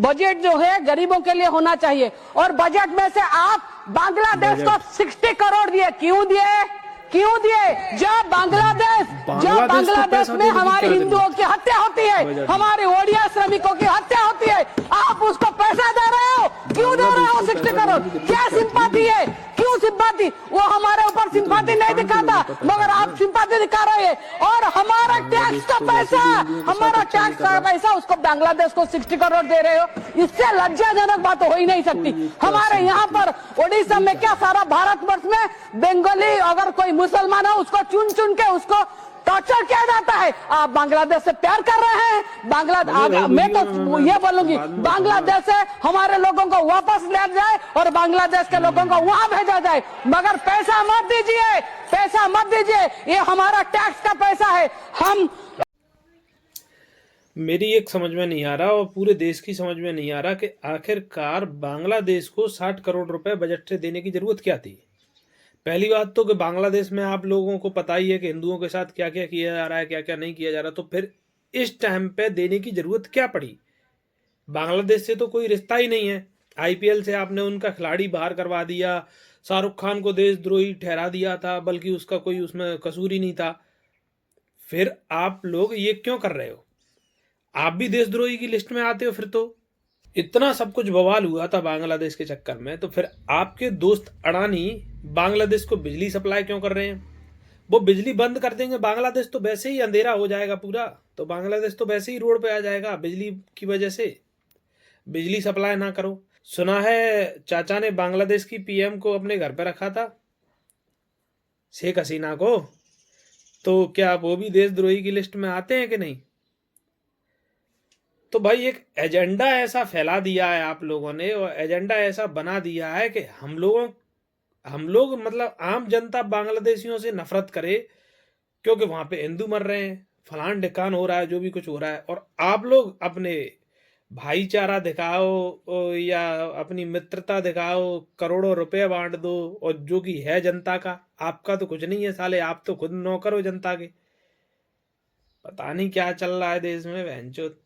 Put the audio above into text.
Budget जो है गरीबों के लिए होना चाहिए। और बजट में से आप बांग्लादेश को 60 करोड़ दिए, क्यों दिए? क्यों दिए? जब बांग्लादेश में हमारे हिंदुओं की हत्या होती है, हमारे ओडिया श्रमिकों की हत्या होती है, आप उसको पैसा दे रहे हो, क्यों दे रहे हो 60 करोड़? क्या सिंपैथी है? क्यों सिंपैथी? वो हमारे ऊपर सिंपैथी नहीं दिखाता, मगर आप सिंपैथी दिखा रहे हैं। और हमारा टैक्स का पैसा उसको बांग्लादेश को 60 करोड़ दे रहे हो, इससे लज्जाजनक बात हो ही नहीं सकती। हमारे यहाँ पर ओडिशा में क्या, सारा भारतवर्ष में बंगाली अगर कोई मुसलमान हो उसको चुन चुन के उसको टॉर्चर किया जाता है। आप बांग्लादेश से प्यार कर रहे हैं। मैं तो ये बोलूंगी, बांग्लादेश से हमारे लोगों को वापस ले जाए और बांग्लादेश के लोगों को वहां भेजा जाए, मगर पैसा मत दीजिए, पैसा मत दीजिए। ये हमारा टैक्स का पैसा है। हम मेरी एक समझ में नहीं आ रहा और पूरे देश की समझ में नहीं आ रहा कि आखिरकार बांग्लादेश को 60 करोड़ रुपए बजट से देने की जरूरत क्या थी। पहली बात तो कि बांग्लादेश में आप लोगों को पता ही है कि हिंदुओं के साथ क्या क्या किया जा रहा है, क्या क्या नहीं किया जा रहा, तो फिर इस टाइम पे देने की जरूरत क्या पड़ी? बांग्लादेश से तो कोई रिश्ता ही नहीं है। आईपीएल से आपने उनका खिलाड़ी बाहर करवा दिया, शाहरुख खान को देशद्रोही ठहरा दिया था, बल्कि उसका कोई उसमें कसूर ही नहीं था। फिर आप लोग ये क्यों कर रहे हो? आप भी देशद्रोही की लिस्ट में आते हो। फिर तो इतना सब कुछ बवाल हुआ था बांग्लादेश के चक्कर में, तो फिर आपके दोस्त अडानी बांग्लादेश को बिजली सप्लाई क्यों कर रहे हैं? वो बिजली बंद कर देंगे, बांग्लादेश तो वैसे ही अंधेरा हो जाएगा पूरा, तो बांग्लादेश तो वैसे ही रोड पे आ जाएगा बिजली की वजह से। बिजली सप्लाई ना करो। सुना है चाचा ने बांग्लादेश की पीएम को अपने घर पे रखा था, शेख हसीना को, तो क्या वो भी देशद्रोही की लिस्ट में आते हैं कि नहीं? तो भाई एक एजेंडा ऐसा फैला दिया है आप लोगों ने, और एजेंडा ऐसा बना दिया है कि हम लोग मतलब आम जनता बांग्लादेशियों से नफरत करे, क्योंकि वहां पे हिंदू मर रहे हैं, फलान ढिकान हो रहा है, जो भी कुछ हो रहा है, और आप लोग अपने भाईचारा दिखाओ या अपनी मित्रता दिखाओ, करोड़ों रुपए बांट दो, और जो कि है जनता का, आपका तो कुछ नहीं है साले, आप तो खुद नौकर हो जनता के। पता नहीं क्या चल रहा है देश में, बहनचोद।